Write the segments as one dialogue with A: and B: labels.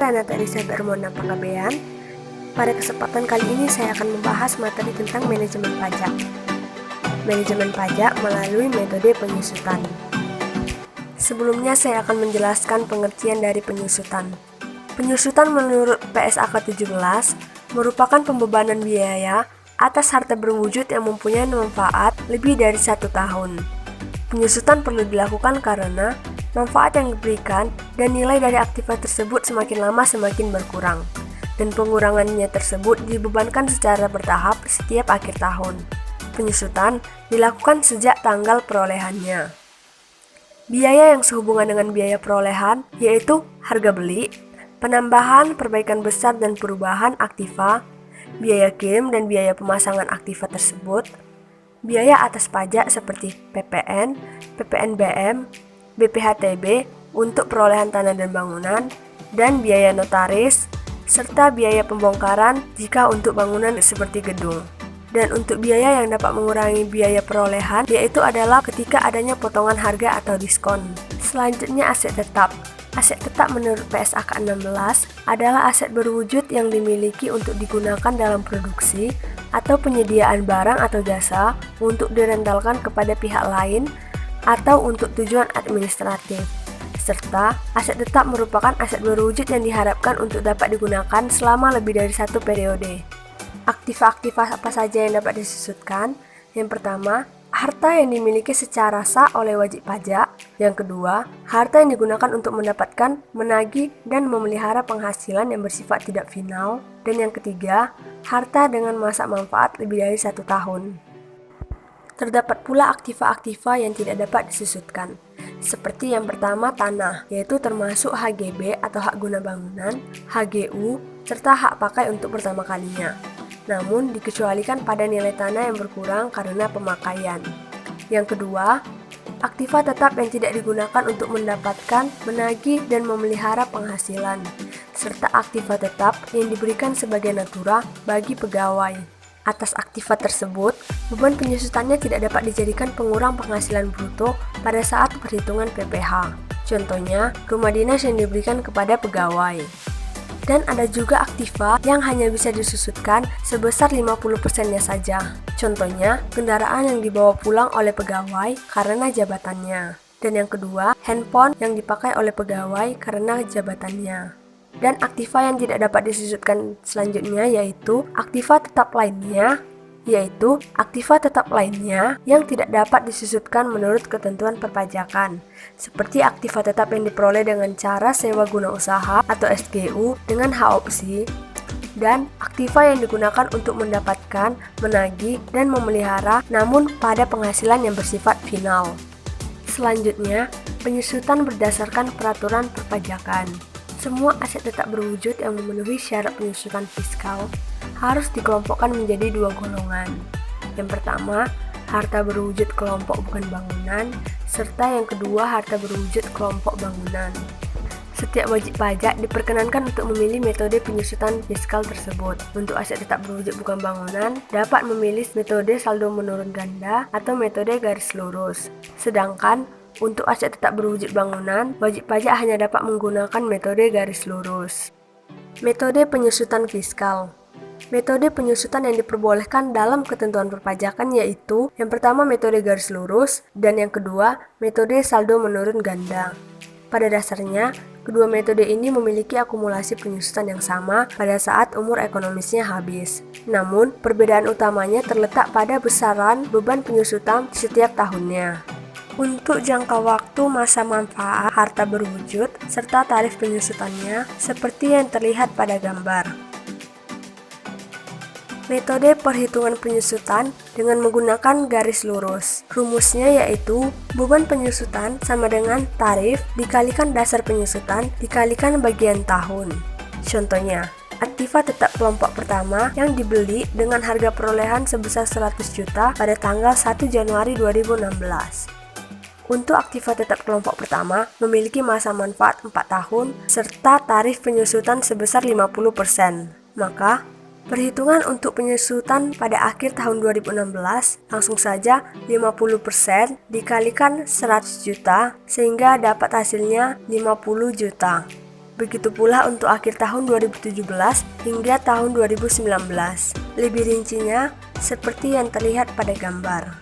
A: Renata Elizabeth Hermonda Panggabean. Pada kesempatan kali ini saya akan membahas materi tentang manajemen pajak. Manajemen pajak melalui metode penyusutan. Sebelumnya saya akan menjelaskan pengertian dari penyusutan. Penyusutan menurut PSAK 17 merupakan pembebanan biaya atas harta berwujud yang mempunyai manfaat lebih dari 1 tahun. Penyusutan perlu dilakukan karena manfaat yang diberikan dan nilai dari aktiva tersebut semakin lama semakin berkurang, dan pengurangannya tersebut dibebankan secara bertahap setiap akhir tahun. Penyusutan dilakukan sejak tanggal perolehannya. Biaya yang sehubungan dengan biaya perolehan yaitu harga beli, penambahan, perbaikan besar dan perubahan aktiva, biaya kirim dan biaya pemasangan aktiva tersebut, biaya atas pajak seperti PPN, PPNBM, BPHTB untuk perolehan tanah dan bangunan, dan biaya notaris, serta biaya pembongkaran jika untuk bangunan seperti gedung. Dan untuk biaya yang dapat mengurangi biaya perolehan yaitu adalah ketika adanya potongan harga atau diskon. Selanjutnya aset tetap. Aset tetap menurut PSAK 16 adalah aset berwujud yang dimiliki untuk digunakan dalam produksi atau penyediaan barang atau jasa untuk direntalkan kepada pihak lain atau untuk tujuan administratif. Serta aset tetap merupakan aset berwujud yang diharapkan untuk dapat digunakan selama lebih dari 1 periode. Aktiva-aktiva apa saja yang dapat disusutkan? Yang pertama, harta yang dimiliki secara sah oleh wajib pajak. Yang kedua, harta yang digunakan untuk mendapatkan, menagih, dan memelihara penghasilan yang bersifat tidak final. Dan yang ketiga, harta dengan masa manfaat lebih dari 1 tahun. Terdapat pula aktiva-aktiva yang tidak dapat disusutkan, seperti yang pertama tanah, yaitu termasuk HGB atau hak guna bangunan, HGU, serta hak pakai untuk pertama kalinya. Namun dikecualikan pada nilai tanah yang berkurang karena pemakaian. Yang kedua, aktiva tetap yang tidak digunakan untuk mendapatkan, menagih, dan memelihara penghasilan, serta aktiva tetap yang diberikan sebagai natura bagi pegawai. Atas aktiva tersebut, beban penyusutannya tidak dapat dijadikan pengurang penghasilan bruto pada saat perhitungan PPh. Contohnya, rumah dinas yang diberikan kepada pegawai. Dan ada juga aktiva yang hanya bisa disusutkan sebesar 50%-nya saja. Contohnya, kendaraan yang dibawa pulang oleh pegawai karena jabatannya. Dan yang kedua, handphone yang dipakai oleh pegawai karena jabatannya. Dan aktiva yang tidak dapat disusutkan selanjutnya yaitu aktiva tetap lainnya yang tidak dapat disusutkan menurut ketentuan perpajakan, seperti aktiva tetap yang diperoleh dengan cara sewa guna usaha atau SGU dengan hak opsi, dan aktiva yang digunakan untuk mendapatkan, menagih, dan memelihara namun pada penghasilan yang bersifat final. Selanjutnya, penyusutan berdasarkan peraturan perpajakan. Semua aset tetap berwujud yang memenuhi syarat penyusutan fiskal harus dikelompokkan menjadi 2 golongan. Yang pertama, harta berwujud kelompok bukan bangunan, serta yang kedua, harta berwujud kelompok bangunan. Setiap wajib pajak diperkenankan untuk memilih metode penyusutan fiskal tersebut. Untuk aset tetap berwujud bukan bangunan, dapat memilih metode saldo menurun ganda atau metode garis lurus. Sedangkan untuk aset tetap berwujud bangunan, wajib pajak hanya dapat menggunakan metode garis lurus. Metode penyusutan fiskal. Metode penyusutan yang diperbolehkan dalam ketentuan perpajakan yaitu yang pertama metode garis lurus dan yang kedua metode saldo menurun ganda. Pada dasarnya, kedua metode ini memiliki akumulasi penyusutan yang sama pada saat umur ekonomisnya habis. Namun, perbedaan utamanya terletak pada besaran beban penyusutan setiap tahunnya. Untuk jangka waktu masa manfaat harta berwujud serta tarif penyusutannya seperti yang terlihat pada gambar. Metode perhitungan penyusutan dengan menggunakan garis lurus. Rumusnya yaitu beban penyusutan sama dengan tarif dikalikan dasar penyusutan dikalikan bagian tahun. Contohnya, aktiva tetap kelompok pertama yang dibeli dengan harga perolehan sebesar 100 juta pada tanggal 1 Januari 2016. Untuk aktiva tetap kelompok pertama memiliki masa manfaat 4 tahun serta tarif penyusutan sebesar 50%. Maka, perhitungan untuk penyusutan pada akhir tahun 2016 langsung saja 50% dikalikan 100 juta sehingga dapat hasilnya 50 juta. Begitu pula untuk akhir tahun 2017 hingga tahun 2019. Lebih rincinya seperti yang terlihat pada gambar.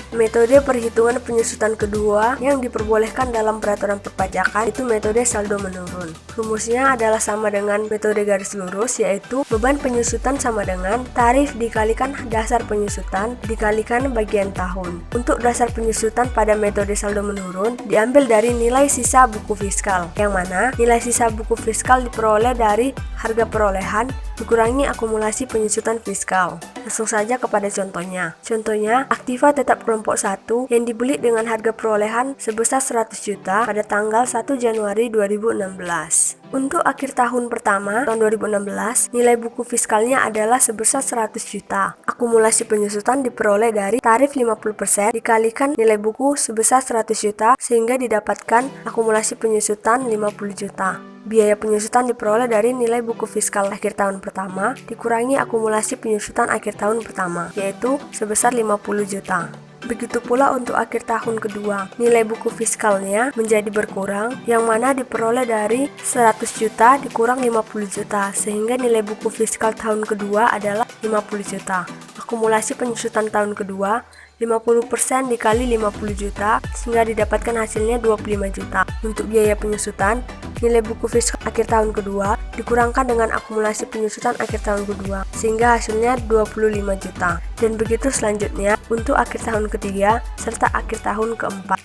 A: Metode perhitungan penyusutan kedua yang diperbolehkan dalam peraturan perpajakan itu metode saldo menurun. Rumusnya adalah sama dengan metode garis lurus, yaitu beban penyusutan sama dengan tarif dikalikan dasar penyusutan dikalikan bagian tahun. Untuk dasar penyusutan pada metode saldo menurun diambil dari nilai sisa buku fiskal, yang mana nilai sisa buku fiskal diperoleh dari harga perolehan dikurangi akumulasi penyusutan fiskal. Langsung saja kepada contohnya. Contohnya, aktiva tetap kelompok 1 yang dibeli dengan harga perolehan sebesar 100 juta pada tanggal 1 Januari 2016. Untuk akhir tahun pertama, tahun 2016, nilai buku fiskalnya adalah sebesar 100 juta. Akumulasi penyusutan diperoleh dari tarif 50% dikalikan nilai buku sebesar 100 juta sehingga didapatkan akumulasi penyusutan 50 juta. Biaya penyusutan diperoleh dari nilai buku fiskal akhir tahun pertama dikurangi akumulasi penyusutan akhir tahun pertama, yaitu sebesar 50 juta. Begitu pula untuk akhir tahun kedua, nilai buku fiskalnya menjadi berkurang, yang mana diperoleh dari 100 juta dikurang 50 juta, sehingga nilai buku fiskal tahun kedua adalah 50 juta. Akumulasi penyusutan tahun kedua 50% dikali 50 juta sehingga didapatkan hasilnya 25 juta. Untuk biaya penyusutan, nilai buku fiskal akhir tahun kedua dikurangkan dengan akumulasi penyusutan akhir tahun kedua sehingga hasilnya 25 juta. Dan begitu selanjutnya untuk akhir tahun ketiga serta akhir tahun keempat.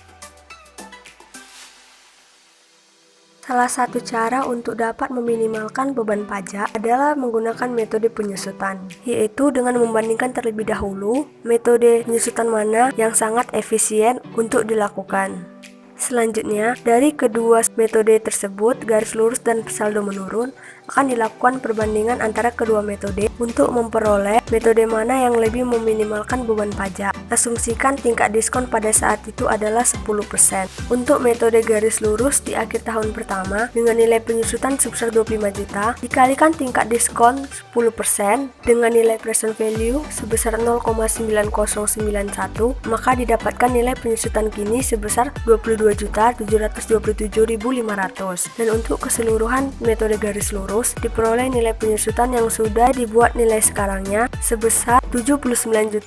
A: Salah satu cara untuk dapat meminimalkan beban pajak adalah menggunakan metode penyusutan, yaitu dengan membandingkan terlebih dahulu metode penyusutan mana yang sangat efisien untuk dilakukan. Selanjutnya, dari kedua metode tersebut, garis lurus dan saldo menurun, akan dilakukan perbandingan antara kedua metode untuk memperoleh metode mana yang lebih meminimalkan beban pajak. Asumsikan tingkat diskon pada saat itu adalah 10%. Untuk metode garis lurus di akhir tahun pertama dengan nilai penyusutan sebesar 25 juta dikalikan tingkat diskon 10% dengan nilai present value sebesar 0,9091, maka didapatkan nilai penyusutan kini sebesar 22.727.500. Dan untuk keseluruhan metode garis lurus diperoleh nilai penyusutan yang sudah dibuat nilai sekarangnya sebesar 79.245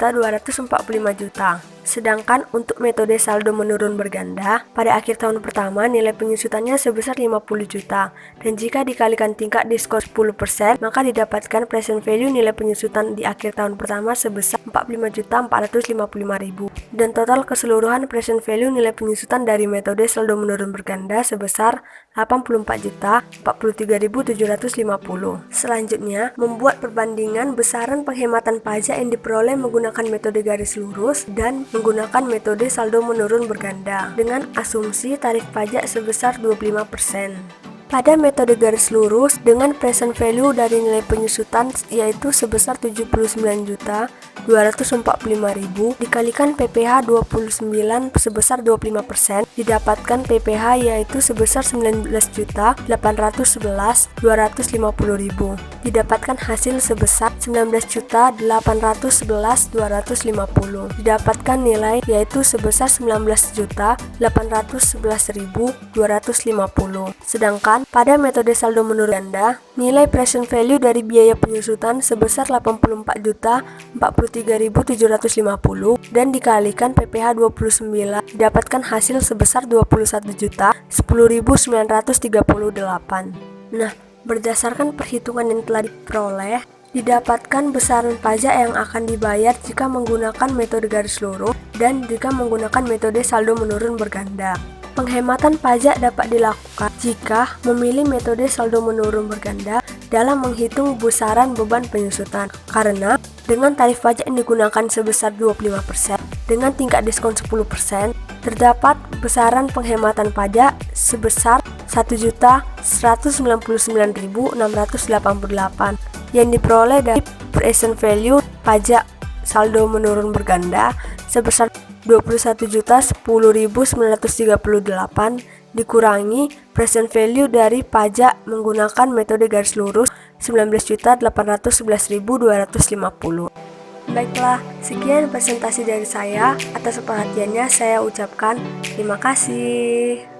A: juta. Sedangkan untuk metode saldo menurun berganda, pada akhir tahun pertama nilai penyusutannya sebesar 50 juta, dan jika dikalikan tingkat diskon 10%, maka didapatkan present value nilai penyusutan di akhir tahun pertama sebesar 45.455.000, dan total keseluruhan present value nilai penyusutan dari metode saldo menurun berganda sebesar 84.043.750. Selanjutnya, membuat perbandingan besaran penghematan pajak yang diperoleh menggunakan metode garis lurus dan menggunakan metode saldo menurun berganda dengan asumsi tarif pajak sebesar 25%. Pada metode garis lurus dengan present value dari nilai penyusutan yaitu sebesar 79.245.000 dikalikan PPh 29 sebesar 25%, didapatkan PPh yaitu sebesar 19.811.250.000. Didapatkan hasil sebesar 19.811.250. Didapatkan nilai yaitu sebesar 19.811.250. Sedangkan pada metode saldo menurun ganda, nilai present value dari biaya penyusutan sebesar 84.043.750 dan dikalikan PPh 29 didapatkan hasil sebesar 21.10.938. Nah, berdasarkan perhitungan yang telah diperoleh, didapatkan besaran pajak yang akan dibayar jika menggunakan metode garis lurus dan jika menggunakan metode saldo menurun berganda. Penghematan pajak dapat dilakukan jika memilih metode saldo menurun berganda dalam menghitung besaran beban penyusutan, karena dengan tarif pajak yang digunakan sebesar 25% dengan tingkat diskon 10%, terdapat besaran penghematan pajak sebesar 1.199.688 yang diperoleh dari present value pajak saldo menurun berganda sebesar 21.010.938 dikurangi present value dari pajak menggunakan metode garis lurus 19.811.250. Baiklah, sekian presentasi dari saya. Atas perhatiannya saya ucapkan terima kasih.